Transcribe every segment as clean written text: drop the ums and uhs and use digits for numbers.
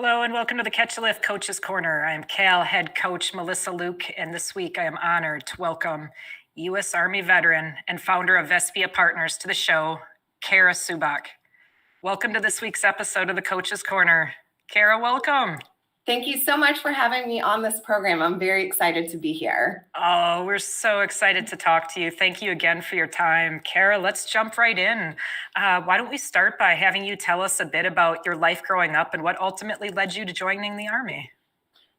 Hello and welcome to the Catch a Lift Coach's Corner. I am Cal head coach Melissa Luke, and this week I am honored to welcome U.S. Army veteran and founder of Vespia Partners to the show, Kara Subach. Welcome to this week's episode of the Coach's Corner. Kara, welcome. Thank you so much for having me on this program. I'm very excited to be here. Oh, we're so excited to talk to you. Thank you again for your time. Kara, let's jump right in. Why don't we start by having you tell us a bit about your life growing up and what ultimately led you to joining the Army?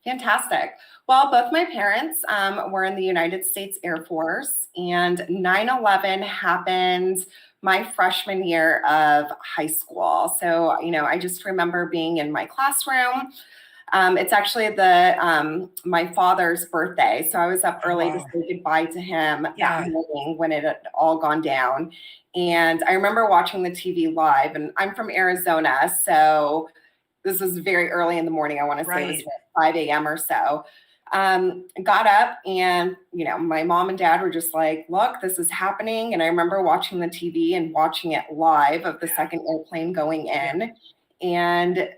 Fantastic. Well, both my parents were in the United States Air Force, and 9/11 happened my freshman year of high school. So, I just remember being in my classroom. It's actually my father's birthday. So I was up early to say goodbye to him that morning when it had all gone down. And I remember watching the TV live, and I'm from Arizona. So this was very early in the morning. I want to say it was 5 a.m. or so. Got up and, my mom and dad were just like, look, this is happening. And I remember watching the TV and watching it live of the second airplane going in and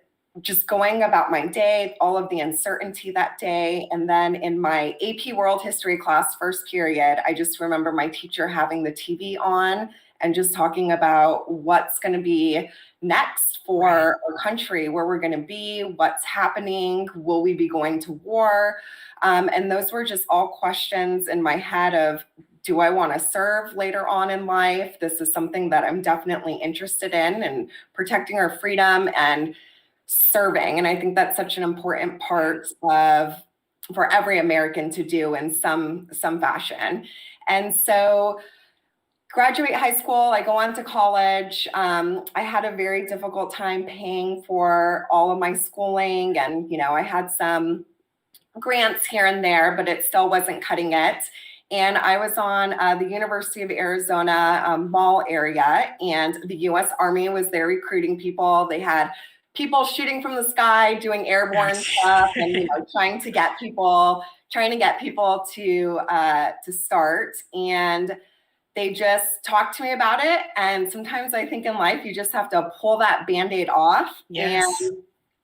just going about my day, all of the uncertainty that day. And then in my AP World History class, first period, I just remember my teacher having the TV on and just talking about what's going to be next for our country, where we're going to be, what's happening, will we be going to war? And those were just all questions in my head of, do I want to serve later on in life? This is something that I'm definitely interested in, and protecting our freedom and serving. And I think that's such an important part for every American to do in some fashion. And so graduate high school, I go on to college. I had a very difficult time paying for all of my schooling. And, I had some grants here and there, but it still wasn't cutting it. And I was on the University of Arizona mall area, and the U.S. Army was there recruiting people. They had people shooting from the sky, doing airborne stuff, and trying to get people to start. And they just talked to me about it. And sometimes I think in life you just have to pull that Band-Aid off. Yes. And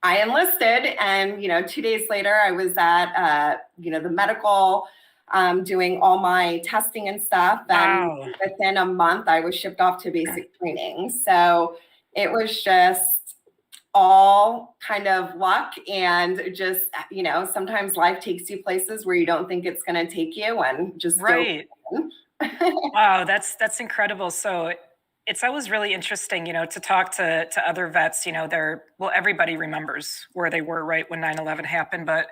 I enlisted, and 2 days later I was at the medical, doing all my testing and stuff. And within a month I was shipped off to basic training. So it was just all kind of luck, and just, sometimes life takes you places where you don't think it's going to take you, and just go. Wow, that's incredible. So it's always really interesting, to talk to other vets. Everybody remembers where they were right when 9/11 happened, but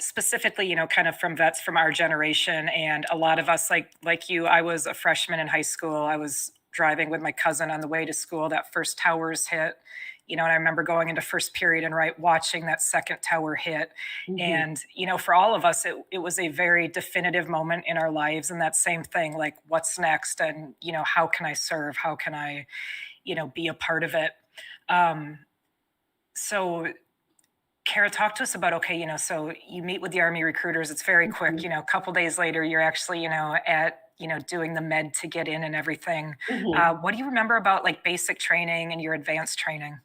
specifically, kind of from vets from our generation, and a lot of us, like you, I was a freshman in high school. I was driving with my cousin on the way to school. That first towers hit. And I remember going into first period and watching that second tower hit. Mm-hmm. And, for all of us, it was a very definitive moment in our lives. And that same thing, like, what's next? And, how can I serve? How can I, be a part of it? So Kara, talk to us about, so you meet with the Army recruiters. It's very quick, a couple days later, you're actually, at doing the med to get in and everything. Mm-hmm. What do you remember about basic training and your advanced training?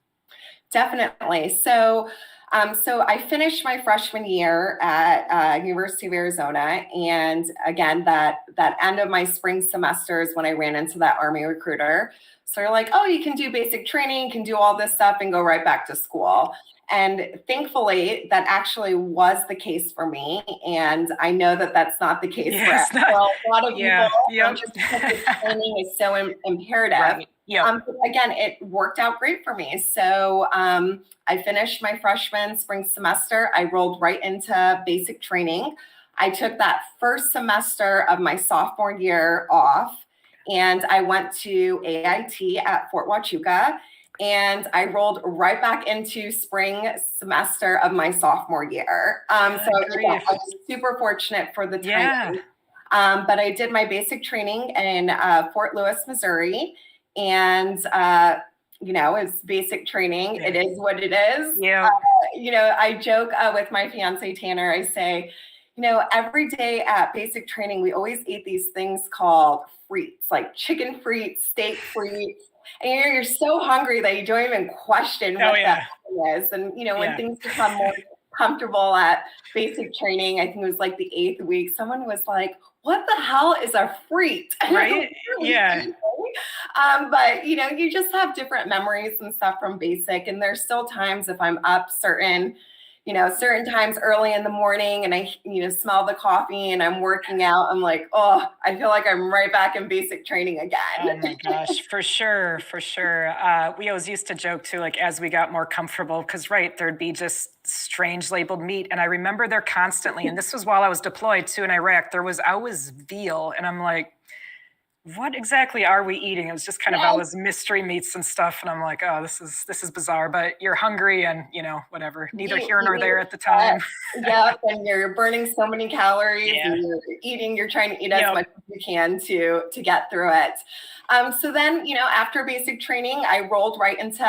Definitely. So I finished my freshman year at University of Arizona. And again, that end of my spring semester is when I ran into that Army recruiter. So they're like, oh, you can do basic training, you can do all this stuff and go right back to school. And thankfully, that actually was the case for me. And I know that that's not the case for a lot of people. Just because training is so imperative. Right. But again, it worked out great for me. So I finished my freshman spring semester. I rolled right into basic training. I took that first semester of my sophomore year off, and I went to AIT at Fort Huachuca. And I rolled right back into spring semester of my sophomore year. So again, I was super fortunate for the time. Yeah. But I did my basic training in Fort Lewis, Missouri. And, it's basic training. Yeah. It is what it is. Yeah. I joke with my fiance, Tanner. I say, every day at basic training, we always eat these things called frites, like chicken frites, steak frites. And you're so hungry that you don't even question Oh what that yeah. is. And, when Yeah. things become more comfortable at basic training, I think it was like the 8th week, someone was like, what the hell is a freak? Right? Yeah. But you just have different memories and stuff from basic. And there's still times if I'm up certain times early in the morning and I, smell the coffee and I'm working out, I'm like, oh, I feel like I'm right back in basic training Oh again. my gosh, for sure, for sure. We always used to joke too, like as we got more comfortable, because right, there'd be just strange labeled meat. And I remember there constantly, and this was while I was deployed too in Iraq, there was always veal. And I'm like, what exactly are we eating? It was just kind of Yes, always mystery meats and stuff. And I'm like, oh, this is bizarre, but you're hungry and whatever. Neither here you nor need there at the time. yep, and you're burning so many calories Yeah. and you're trying to eat as Yep. much as you can to get through it. So then, after basic training, I rolled right into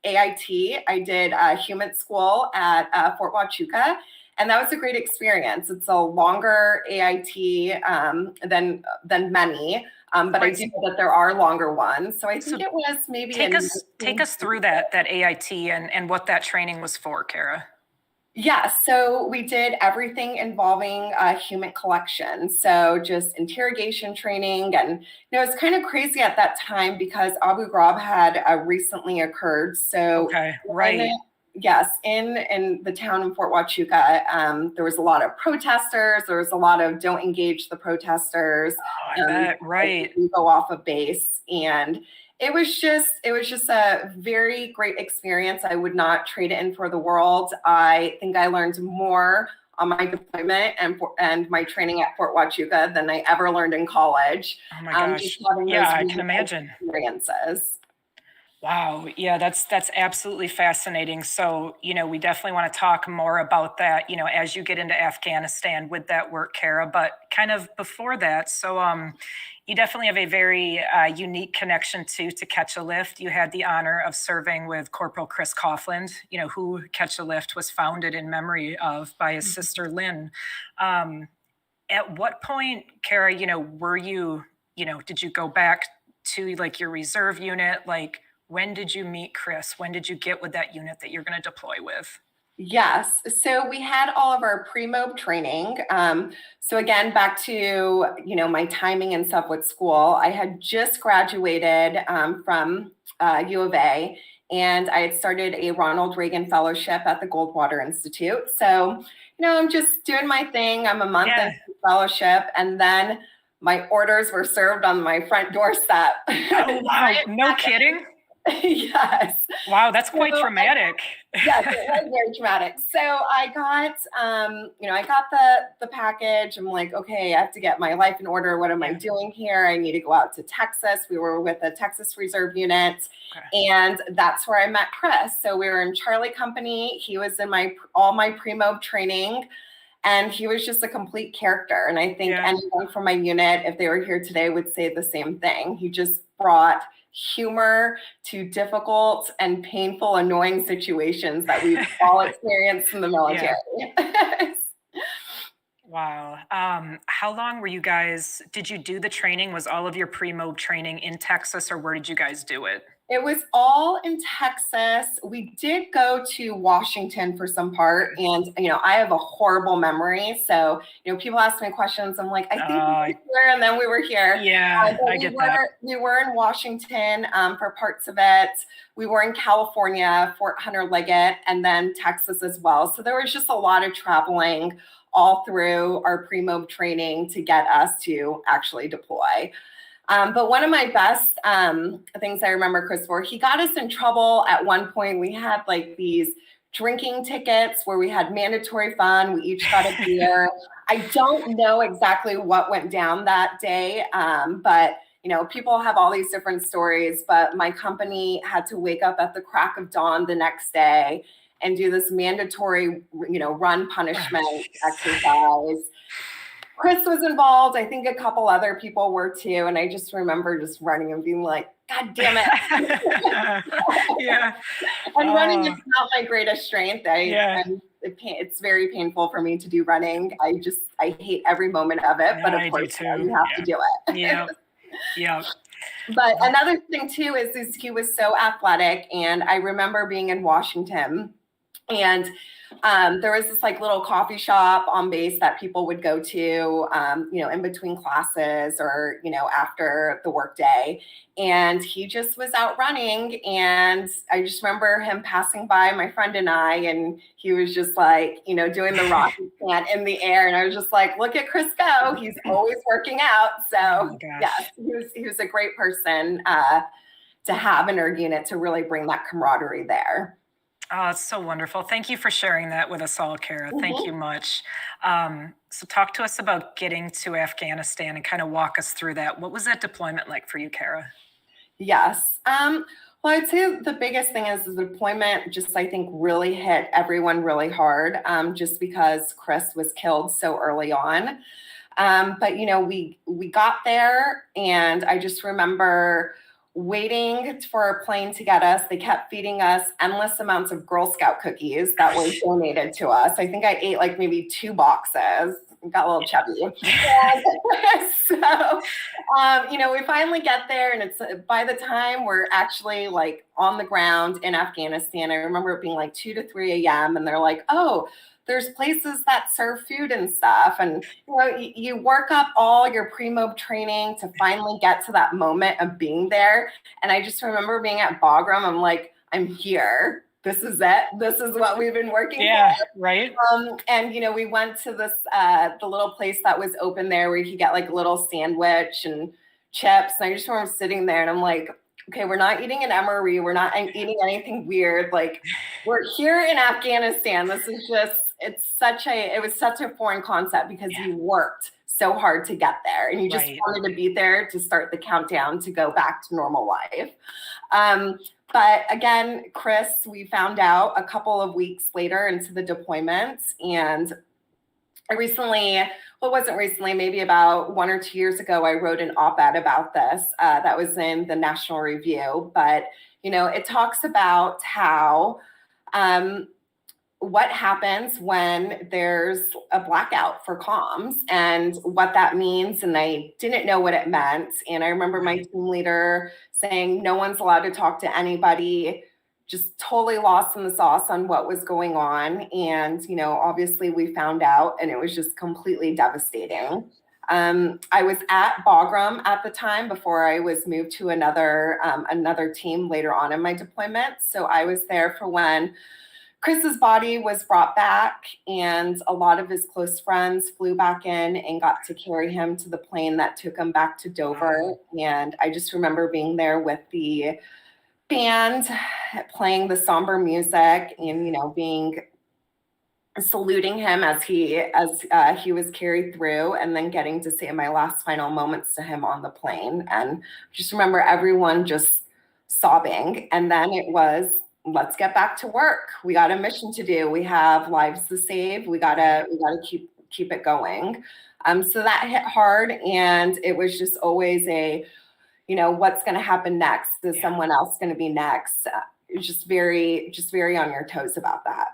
AIT. I did human school at Fort Huachuca, and that was a great experience. It's a longer AIT than many, but I Right. do know that there are longer ones. So I So think it was maybe take us through that AIT and what that training was for, Kara. Yeah, so we did everything involving human collection. So just interrogation training. And, it's kind of crazy at that time because Abu Ghraib had recently occurred. So, Okay, right. yes, in the town in Fort Huachuca, there was a lot of protesters. There was a lot of don't engage the protesters. Oh, I bet, right. You go off a base. And it was just a very great experience. I would not trade it in for the world. I think I learned more on my deployment and my training at Fort Huachuca than I ever learned in college. Oh my gosh. Just having Yeah, those I really can imagine. experiences. Wow. Yeah, that's absolutely fascinating. So, we definitely want to talk more about that, as you get into Afghanistan with that work, Kara. But kind of before that, so you definitely have a very unique connection to Catch a Lift. You had the honor of serving with Corporal Chris Coughlin, who Catch a Lift was founded in memory of by his sister Lynn. At what point, Kara, were you, did you go back to like your reserve unit? Like, when did you meet Chris? When did you get with that unit that you're going to deploy with? Yes. So we had all of our pre-mob training. So again, back to, my timing and stuff with school, I had just graduated from U of A, and I had started a Ronald Reagan Fellowship at the Goldwater Institute. So, I'm just doing my thing. I'm a month Yeah. into fellowship, and then my orders were served on my front doorstep. Oh, wow. No kidding. Yes. Wow, that's quite So traumatic. yes, it was very traumatic. So I got, I got the package. I'm like, okay, I have to get my life in order. What am I doing here? I need to go out to Texas. We were with a Texas Reserve unit, and that's where I met Chris. So we were in Charlie Company. He was in all my pre-mob training, and he was just a complete character. And I think anyone from my unit, if they were here today, would say the same thing. He just brought humor to difficult and painful, annoying situations that we've all experienced in the military. Wow. How long were you guys, did you do the training? Was all of your pre-mob training in Texas, or where did you guys do it? It was all in Texas. We did go to Washington for some part, and I have a horrible memory. So people ask me questions. I'm like, I think we were here, and then we were here. Yeah, I get that. We were in Washington for parts of it. We were in California, Fort Hunter Liggett, and then Texas as well. So there was just a lot of traveling all through our pre-mob training to get us to actually deploy. But one of my best things I remember Chris for, he got us in trouble at one point. We had like these drinking tickets where we had mandatory fun. We each got a beer. I don't know exactly what went down that day, but people have all these different stories. But my company had to wake up at the crack of dawn the next day and do this mandatory, run punishment exercise. Chris was involved. I think a couple other people were too. And I just remember just running and being like, God damn it. Yeah. And running is not my greatest strength. It's very painful for me to do running. I hate every moment of it. But of course, you have to do it. Yeah. Yeah. But another thing too is he was so athletic, and I remember being in Washington, and there was this like little coffee shop on base that people would go to, in between classes or, after the workday. And he just was out running. And I just remember him passing by my friend and I, and he was just like, doing the Rocky chant in the air. And I was just like, look at Chris go. He's always working out. So yes, he was a great person to have in our unit to really bring that camaraderie there. Oh, it's so wonderful. Thank you for sharing that with us all, Kara. Thank you much. So talk to us about getting to Afghanistan and kind of walk us through that. What was that deployment like for you, Kara? Yes. Well, I'd say the biggest thing is the deployment just, I think, really hit everyone really hard, just because Chris was killed so early on. But, we got there, and I just remember waiting for a plane to get us. They kept feeding us endless amounts of Girl Scout cookies that were donated to us. I think I ate like maybe 2 boxes. Got a little chubby. So, we finally get there, and it's by the time we're actually like on the ground in Afghanistan, I remember it being like 2 to 3 a.m. and they're like, oh, there's places that serve food and stuff. And, you work up all your pre-mob training to finally get to that moment of being there. And I just remember being at Bagram. I'm like, I'm here. This is it. This is what we've been working for. Right. And, we went to this, the little place that was open there where you could get like a little sandwich and chips. And I just remember sitting there and I'm like, okay, we're not eating an MRE. We're not eating anything weird. Like, we're here in Afghanistan. This is just, it was such a foreign concept because you worked so hard to get there, and you just wanted to be there to start the countdown to go back to normal life. But again, Chris, we found out a couple of weeks later into the deployment, and maybe about 1 or 2 years ago, I wrote an op-ed about this that was in the National Review. But, it talks about how what happens when there's a blackout for comms and what that means. And I didn't know what it meant. And I remember my team leader saying, no one's allowed to talk to anybody, just totally lost in the sauce on what was going on. And, obviously we found out, and it was just completely devastating. I was at Bagram at the time before I was moved to another team later on in my deployment. So I was there for when Chris's body was brought back, and a lot of his close friends flew back in and got to carry him to the plane that took him back to Dover. And I just remember being there with the band playing the somber music and, saluting him as he was carried through, and then getting to say my last final moments to him on the plane. And just remember everyone just sobbing. And then it was, let's get back to work. We got a mission to do. We have lives to save. We gotta keep it going. So that hit hard, and it was just always a, what's going to happen next? Is someone else going to be next? It was just very on your toes about that.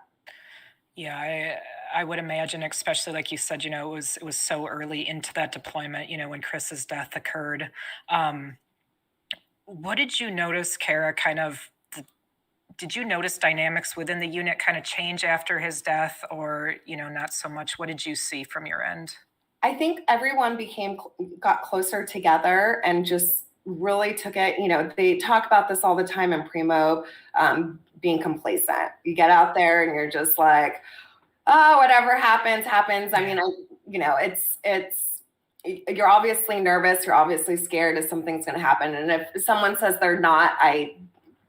Yeah, I would imagine, especially like you said, it was so early into that deployment, when Chris's death occurred. What did you notice, Kara, did you notice dynamics within the unit kind of change after his death, or, not so much? What did you see from your end? I think everyone got closer together and just really took it. They talk about this all the time in Primo, being complacent. You get out there and you're just like, oh, whatever happens. I mean, you're obviously nervous. You're obviously scared if something's going to happen. And if someone says they're not, I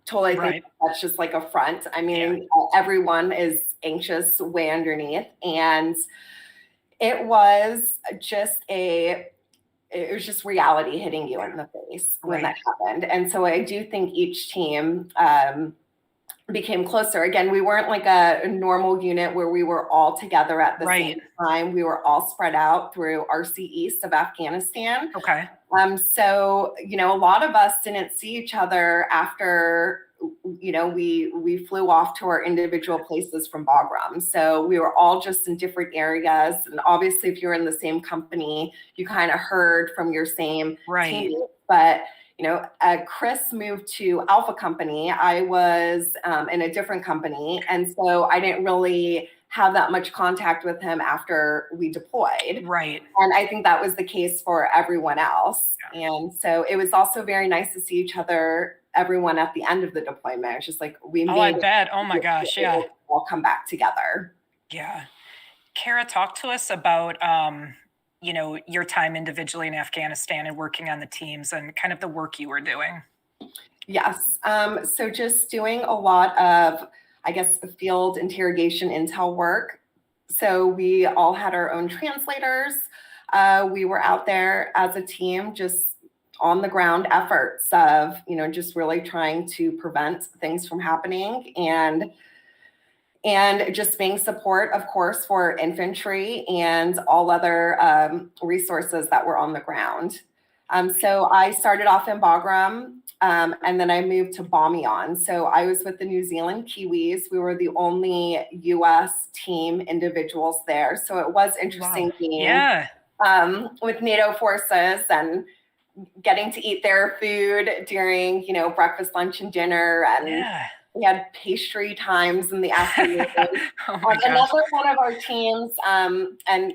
totally think that's just like a front. I mean, everyone is anxious way underneath. And it was just reality hitting you in the face when that happened. And so I do think each team became closer. Again, we weren't like a normal unit where we were all together at the same time. We were all spread out through RC East of Afghanistan. Okay. So, a lot of us didn't see each other after, we flew off to our individual places from Bagram. So we were all just in different areas. And obviously, if you're in the same company, you kind of heard from your same team. But, Chris moved to Alpha Company. I was in a different company. And so I didn't really have that much contact with him after we deployed. Right. And I think that was the case for everyone else. Yeah. And so it was also very nice to see each other, everyone at the end of the deployment. It's just like we made I bet. Oh my gosh. Yeah. We'll come back together. Yeah. Kara, talk to us about your time individually in Afghanistan and working on the teams and kind of the work you were doing. Yes. So just doing a lot of, I guess, field interrogation intel work. So we all had our own translators. We were out there as a team, just on the ground efforts of, just really trying to prevent things from happening and just being support, of course, for infantry and all other resources that were on the ground. So I started off in Bagram, and then I moved to Bamiyan. So I was with the New Zealand Kiwis. We were the only U.S. team individuals there. So it was interesting being with NATO forces and getting to eat their food during, breakfast, lunch, and dinner. And we had pastry times in the afternoon. Another one of our teams, and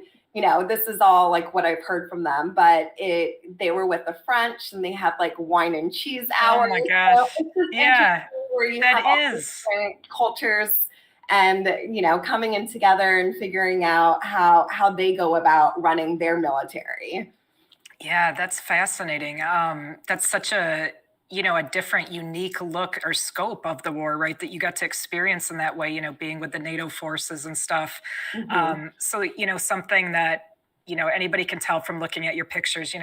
this is all like what I've heard from them, but they were with the French and they had like wine and cheese hours. Oh my gosh. So where you have all different cultures and, coming in together and figuring out how they go about running their military. Yeah, that's fascinating. That's such a different, unique look or scope of the war, right? That you got to experience in that way, being with the NATO forces and stuff. Mm-hmm. So, something that, anybody can tell from looking at your pictures,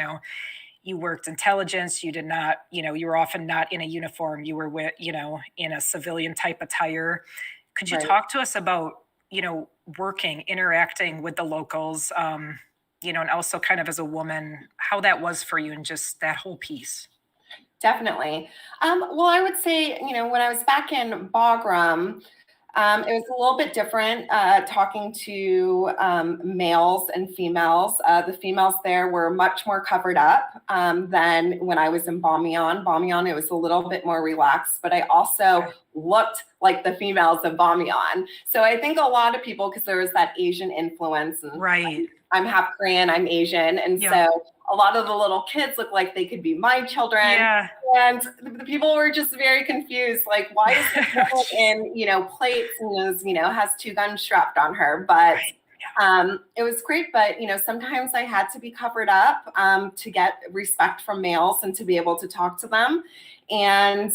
you worked intelligence, you did not, you were often not in a uniform, you were with, in a civilian type attire. Could you talk to us about, working, interacting with the locals, and also kind of as a woman, how that was for you and just that whole piece? Definitely. Well, I would say, when I was back in Bagram, it was a little bit different talking to males and females. The females there were much more covered up than when I was in Bamiyan. Bamiyan, it was a little bit more relaxed, but I also looked like the females of Bamiyan. So I think a lot of people, because there was that Asian influence. And I'm half Korean, I'm Asian. And so a lot of the little kids look like they could be my children. Yeah. And the people were just very confused. Like, why is this woman in, plates and is, has 2 guns strapped on her? But it was great. But, sometimes I had to be covered up to get respect from males and to be able to talk to them. And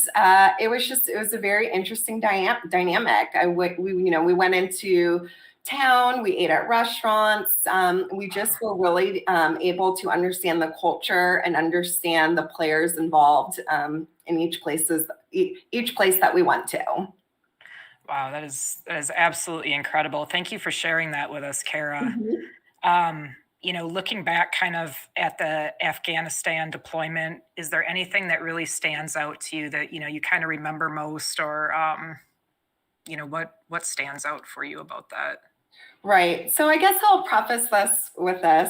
it was a very interesting dynamic. We went into town, we ate at restaurants. We just were really able to understand the culture and understand the players involved in each place that we went to. Wow, that is absolutely incredible. Thank you for sharing that with us, Kara. Mm-hmm. Looking back kind of at the Afghanistan deployment, is there anything that really stands out to you that, you kind of remember most, or, what stands out for you about that? Right. So I guess I'll preface this with this.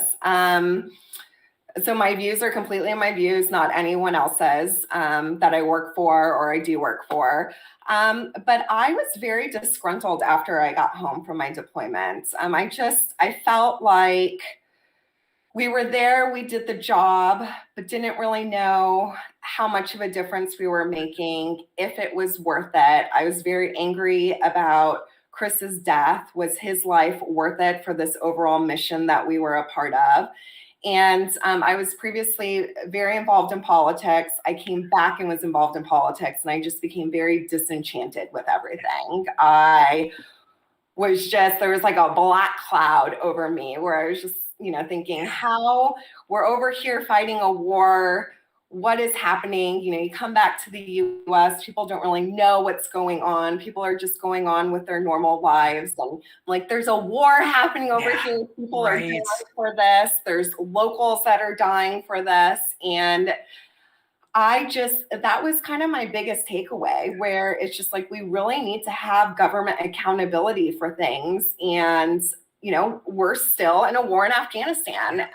So my views are completely my views, not anyone else's that I work for or I do work for. But I was very disgruntled after I got home from my deployment. I felt like we were there, we did the job, but didn't really know how much of a difference we were making, if it was worth it. I was very angry about Chris's death. Was his life worth it for this overall mission that we were a part of? And I was previously very involved in politics. I came back and was involved in politics, and I just became very disenchanted with everything. There was like a black cloud over me where I was just, thinking, how we're over here fighting a war. What is happening? You come back to the U.S., people don't really know what's going on. People are just going on with their normal lives. And like, there's a war happening over here. People are dying for this. There's locals that are dying for this. And that was kind of my biggest takeaway, where it's just like, we really need to have government accountability for things. And, we're still in a war in Afghanistan,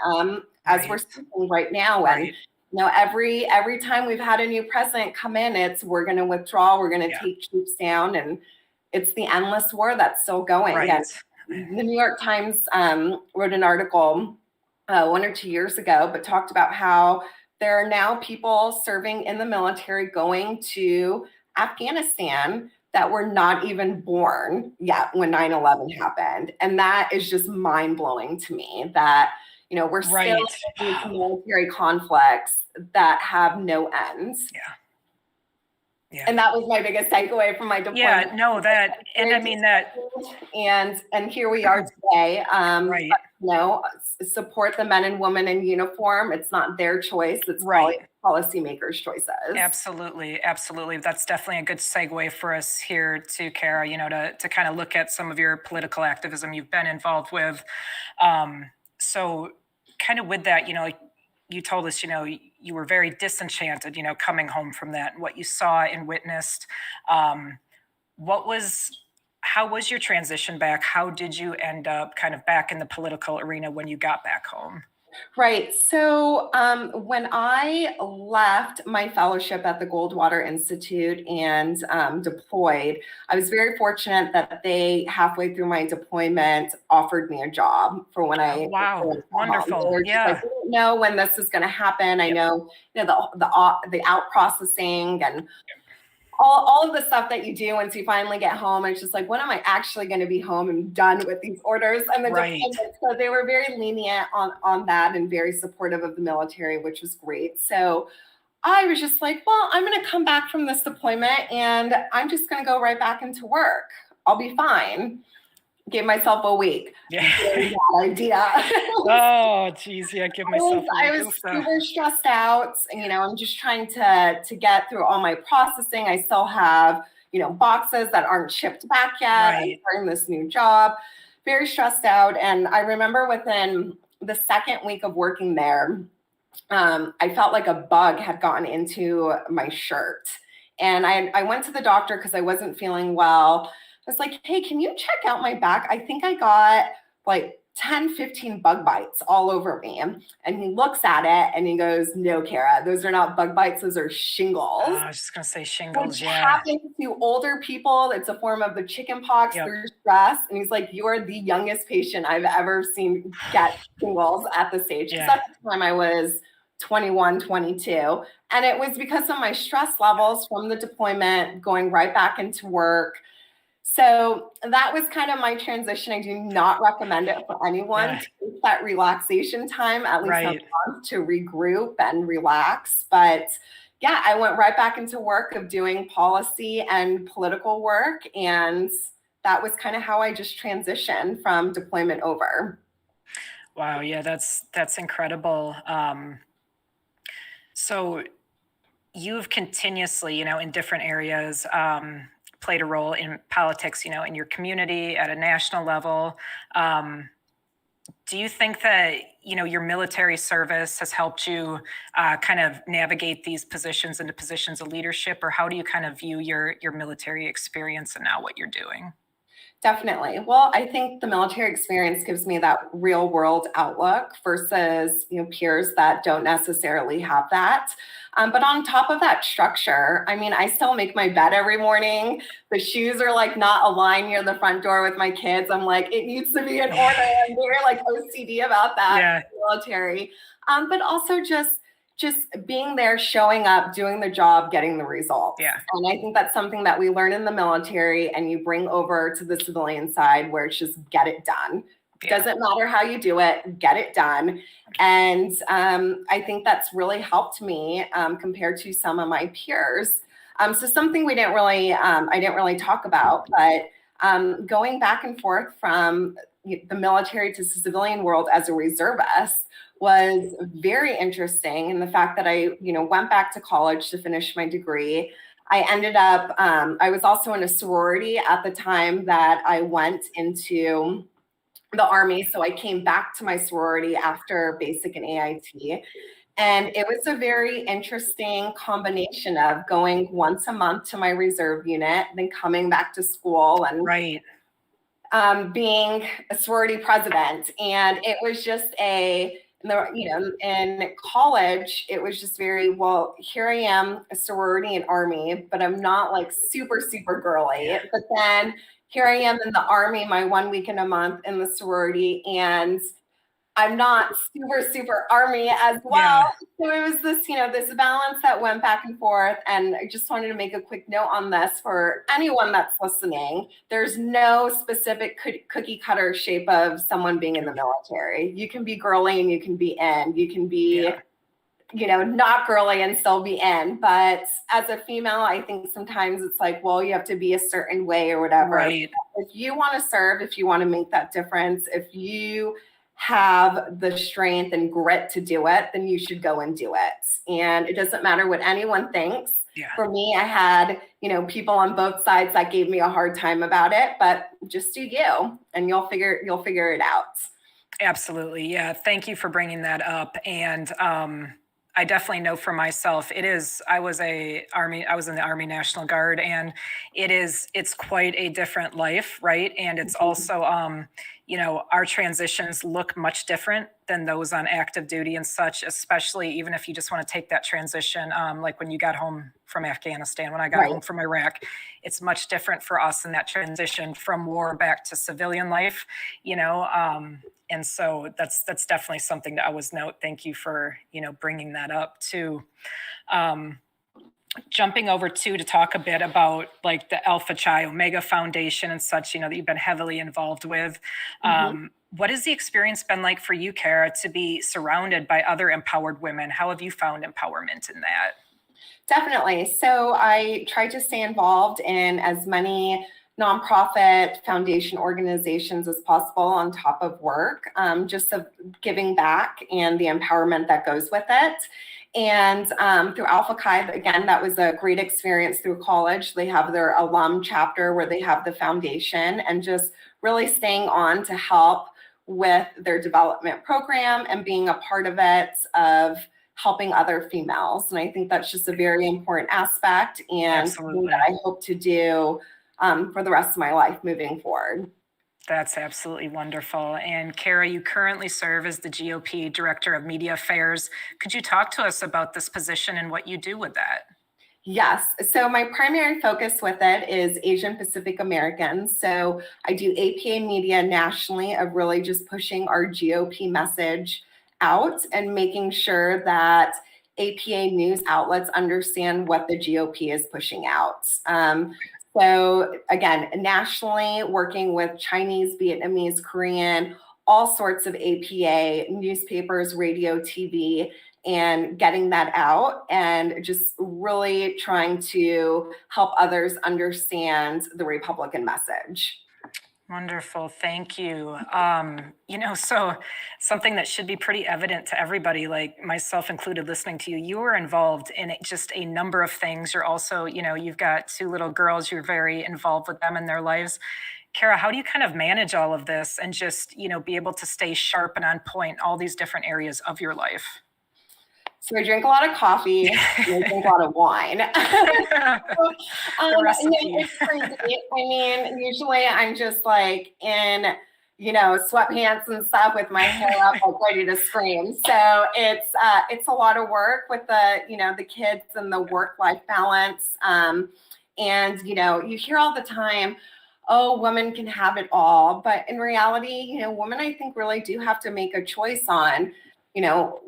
as we're speaking right now. And every time we've had a new president come in, it's we're going to withdraw, we're going to take troops down, and it's the endless war that's still going. Right. And the New York Times wrote an article 1 or 2 years ago, but talked about how there are now people serving in the military going to Afghanistan that were not even born yet when 9/11 happened. And that is just mind-blowing to me that, we're still in these military conflicts that have no ends. Yeah. And that was my biggest takeaway from my deployment. Yeah, no, that, and I mean that. And here we are today. Right. Support the men and women in uniform. It's not their choice. It's policymakers' choices. Absolutely. That's definitely a good segue for us here to Kara, to kind of look at some of your political activism you've been involved with. So kind of with that, like you told us, you were very disenchanted, coming home from that and what you saw and witnessed. How was your transition back? How did you end up kind of back in the political arena when you got back home? Right. So when I left my fellowship at the Goldwater Institute and deployed, I was very fortunate that they, halfway through my deployment, offered me a job for when I. Wow, wonderful. Yeah. I didn't know when this is going to happen. I know, the out processing and all of the stuff that you do once you finally get home. It's just like, when am I actually going to be home and done with these orders? And so they were very lenient on that and very supportive of the military, which was great. So I was just like, well, I'm going to come back from this deployment and I'm just going to go right back into work. I'll be fine. Gave myself a week. Yeah. Bad idea. Oh, geez. Yeah. Give myself a week. I was super stressed out. I'm just trying to get through all my processing. I still have, boxes that aren't shipped back yet. I'm starting this new job. Very stressed out. And I remember within the second week of working there, I felt like a bug had gotten into my shirt. And I went to the doctor because I wasn't feeling well. I was like, hey, can you check out my back? I think I got like 10, 15 bug bites all over me. And he looks at it and he goes, no, Kara, those are not bug bites. Those are shingles. I was just going to say shingles. Which happens to older people. It's a form of the chicken pox through stress. And he's like, you are the youngest patient I've ever seen get shingles at this age. Because at the time I was 21, 22. And it was because of my stress levels from the deployment, going right back into work. So that was kind of my transition. I do not recommend it for anyone to take that relaxation time, at least a month, to regroup and relax. But yeah, I went right back into work of doing policy and political work. And that was kind of how I just transitioned from deployment over. Wow. Yeah, that's incredible. So you've continuously, in different areas, played a role in politics, in your community at a national level. Do you think that, your military service has helped you kind of navigate these positions into positions of leadership, or how do you kind of view your military experience and now what you're doing? Definitely. Well, I think the military experience gives me that real world outlook versus, peers that don't necessarily have that. But on top of that structure, I still make my bed every morning. The shoes are like not aligned near the front door with my kids. I'm like, it needs to be in order. I'm very like OCD about that in the military. But also just being there, showing up, doing the job, getting the results. Yeah. And I think that's something that we learn in the military and you bring over to the civilian side, where it's just get it done. Yeah. Doesn't matter how you do it, get it done. And I think that's really helped me compared to some of my peers. So something I didn't really talk about, but going back and forth from the military to the civilian world as a reservist was very interesting. And the fact that I, went back to college to finish my degree, I ended up, I was also in a sorority at the time that I went into the Army. So I came back to my sorority after basic and AIT. And it was a very interesting combination of going once a month to my reserve unit, then coming back to school and being a sorority president. And it was just In college, it was just very, well, here I am, a sorority and army, but I'm not like super, super girly. But then here I am in the army, my 1 weekend a month in the sorority, and I'm not super, super army as well. Yeah. So it was this, this balance that went back and forth. And I just wanted to make a quick note on this for anyone that's listening. There's no specific cookie cutter shape of someone being in the military. You can be girly and you can be in. You can be, not girly and still be in. But as a female, I think sometimes it's like, well, you have to be a certain way or whatever. Right. If you want to serve, if you want to make that difference, if you have the strength and grit to do it, then you should go and do it. And it doesn't matter what anyone thinks. Yeah. For me, I had, people on both sides that gave me a hard time about it, but just do you, and you'll figure it out. Absolutely. Yeah. Thank you for bringing that up. And I definitely know for myself, I was in the Army National Guard, and it's quite a different life, right? And it's also, our transitions look much different than those on active duty and such, especially even if you just want to take that transition, like when you got home from Afghanistan, when I got home from Iraq, it's much different for us in that transition from war back to civilian life, and so that's definitely something to always note. Thank you for, bringing that up too. Jumping over to talk a bit about like the Alpha Chi Omega Foundation and such, that you've been heavily involved with. What has the experience been like for you, Kara, to be surrounded by other empowered women? How have you found empowerment in that? Definitely. So I try to stay involved in as many nonprofit foundation organizations as possible on top of work, just of giving back and the empowerment that goes with it. And through Alpha Chi, again, that was a great experience through college. They have their alum chapter where they have the foundation, and just really staying on to help with their development program and being a part of it, of helping other females. And I think that's just a very important aspect, and something that I hope to do for the rest of my life moving forward. That's absolutely wonderful. And Kara, you currently serve as the GOP Director of Media Affairs. Could you talk to us about this position and what you do with that? Yes. So my primary focus with it is Asian Pacific Americans. So I do APA media nationally, of really just pushing our GOP message out and making sure that APA news outlets understand what the GOP is pushing out. So again, nationally, working with Chinese, Vietnamese, Korean, all sorts of APA newspapers, radio, TV, and getting that out, and just really trying to help others understand the Republican message. Wonderful. Thank you. So something that should be pretty evident to everybody, like myself included, listening to you, you were involved in just a number of things. You're also, you've got 2 little girls. You're very involved with them in their lives. Kara, how do you kind of manage all of this and just, be able to stay sharp and on point in all these different areas of your life? So I drink a lot of coffee, and I drink a lot of wine. It's crazy. I mean, usually I'm just like in, sweatpants and stuff with my hair up, like ready to scream. So it's a lot of work with the kids and the work-life balance. And, you hear all the time, oh, women can have it all. But in reality, women, I think, really do have to make a choice on,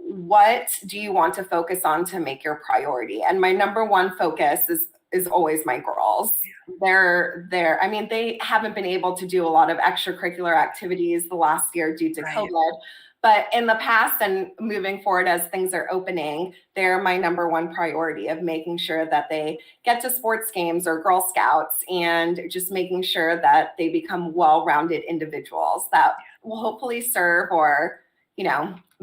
what do you want to focus on to make your priority? And my number one focus is always my girls. I mean, they haven't been able to do a lot of extracurricular activities the last year due to COVID. But in the past and moving forward, as things are opening, they're my number one priority, of making sure that they get to sports games or Girl Scouts, and just making sure that they become well-rounded individuals that will hopefully serve or,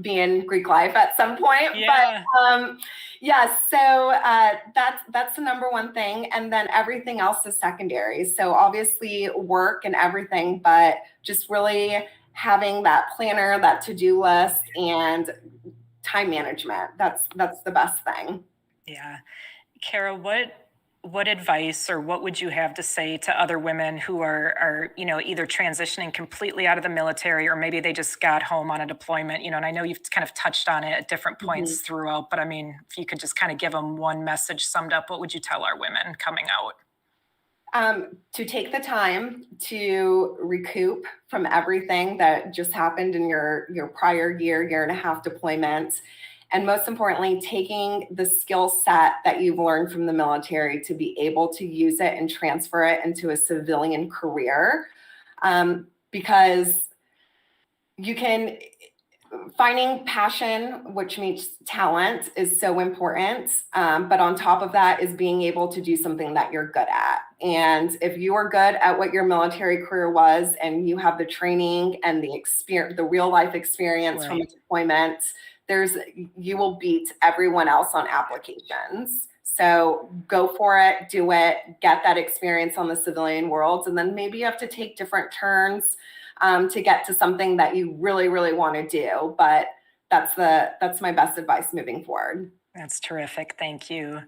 be in Greek life at some point. Yeah. But so that's the number one thing. And then everything else is secondary. So obviously work and everything, but just really having that planner, that to-do list, and time management. That's the best thing. Yeah. Kara, what what advice or what would you have to say to other women who are either transitioning completely out of the military, or maybe they just got home on a deployment, and I know you've kind of touched on it at different Mhm. points throughout, but I mean, if you could just kind of give them one message summed up, what would you tell our women coming out? To take the time to recoup from everything that just happened in your prior year and a half deployment. And most importantly, taking the skill set that you've learned from the military to be able to use it and transfer it into a civilian career. Because you can finding passion, which meets talent, is so important. But on top of that is being able to do something that you're good at. And if you are good at what your military career was, and you have the training and the experience, the real life experience from a Right. deployment, you will beat everyone else on applications. So go for it, do it, get that experience on the civilian world, and then maybe you have to take different turns to get to something that you really, really want to do. But that's my best advice moving forward. That's terrific. Thank you.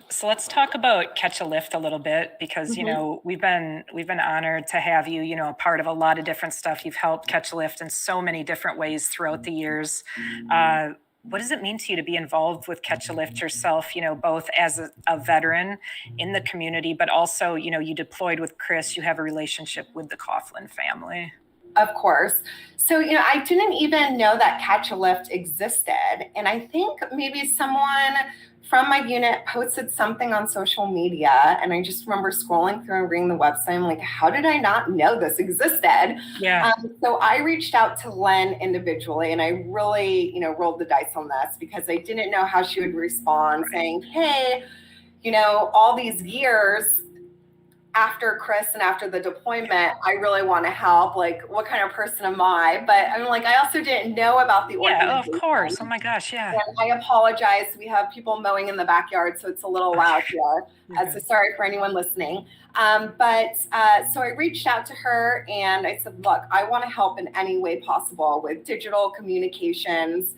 So let's talk about Catch a Lift a little bit, because Mhm. we've been honored to have you, a part of a lot of different stuff. You've helped Catch a Lift in so many different ways throughout the years. Uh, what does it mean to you to be involved with Catch a Lift yourself? Both as a veteran in the community, but also, you deployed with Chris. You have a relationship with the Coughlin family. Of course. So, I didn't even know that Catch a Lift existed. And I think maybe someone from my unit posted something on social media. And I just remember scrolling through and reading the website. I'm like, how did I not know this existed? Yeah. So I reached out to Len individually, and I really, rolled the dice on this because I didn't know how she would respond, Right. saying, hey, all these years after Chris and after the deployment, I really want to help. Like, what kind of person am I? But I'm like, I also didn't know about the Yeah. Oh, of organization. course. Oh my gosh. Yeah. And I apologize. We have people mowing in the backyard, so it's a little loud here. You're So good. sorry for anyone listening. So I reached out to her and I said, look, I want to help in any way possible with digital communications.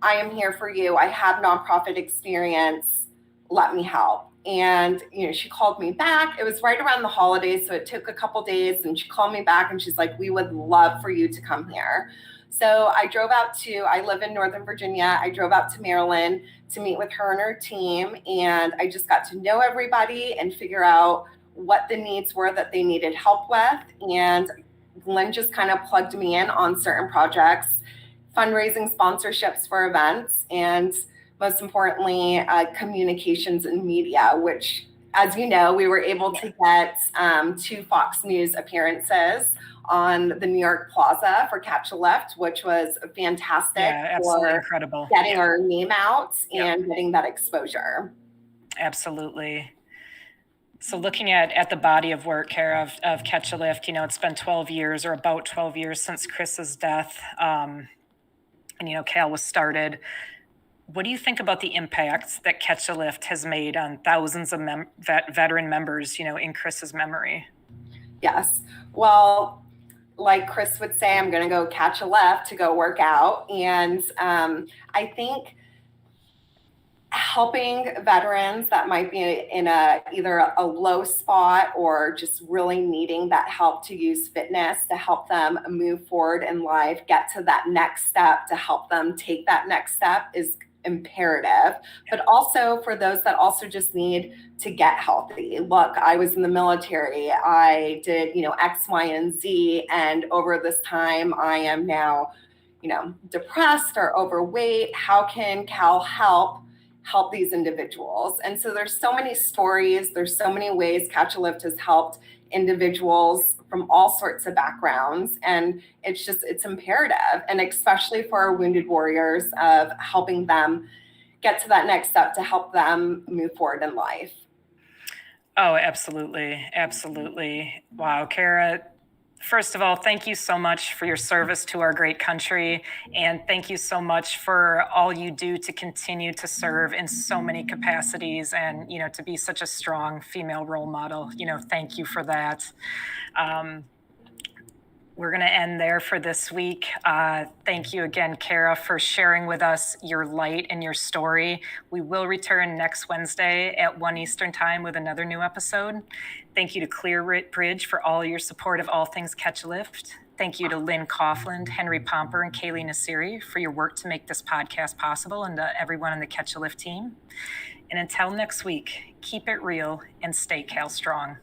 I am here for you. I have nonprofit experience. Let me help. And she called me back. It was right around the holidays, so it took a couple days. And she called me back and she's like, "We would love for you to come here." So I live in Northern Virginia. I drove out to Maryland to meet with her and her team, and I just got to know everybody and figure out what the needs were that they needed help with. And Lynn just kind of plugged me in on certain projects, fundraising sponsorships for events, and most importantly, communications and media, which, as you know, we were able to get 2 Fox News appearances on the New York Plaza for Catch a Lift, which was fantastic Yeah. Absolutely for incredible. getting Yeah. our name out Yep. and getting that exposure. Absolutely. So looking at the body of work, Kara, of Catch a Lift, it's been 12 years, or about 12 years, since Chris's death. And Cal was started. What do you think about the impact that Catch a Lift has made on thousands of veteran members, in Chris's memory? Yes. Well, like Chris would say, I'm going to go catch a lift to go work out. And I think helping veterans that might be in either a low spot or just really needing that help to use fitness to help them move forward in life, get to that next step, to help them take that next step is imperative. But also for those that also just need to get healthy. Look, I was in the military. I did, X, Y, and Z. And over this time, I am now, depressed or overweight. How can Cal help these individuals? And so there's so many stories, there's so many ways Catch a Lift has helped individuals from all sorts of backgrounds. And it's imperative, and especially for our wounded warriors, of helping them get to that next step to help them move forward in life. Oh, absolutely. Absolutely. Wow, Kara. First of all, thank you so much for your service to our great country. And thank you so much for all you do to continue to serve in so many capacities, and, to be such a strong female role model. Thank you for that. Um, We're going to end there for this week. Thank you again, Kara, for sharing with us your light and your story. We will return next Wednesday at 1 Eastern Time with another new episode. Thank you to Clear Bridge for all your support of All Things Catch a Lift. Thank you to Lynn Coughlin, Henry Pomper, and Kaylee Nasiri for your work to make this podcast possible, and to everyone on the Catch a Lift team. And until next week, keep it real and stay Cal strong.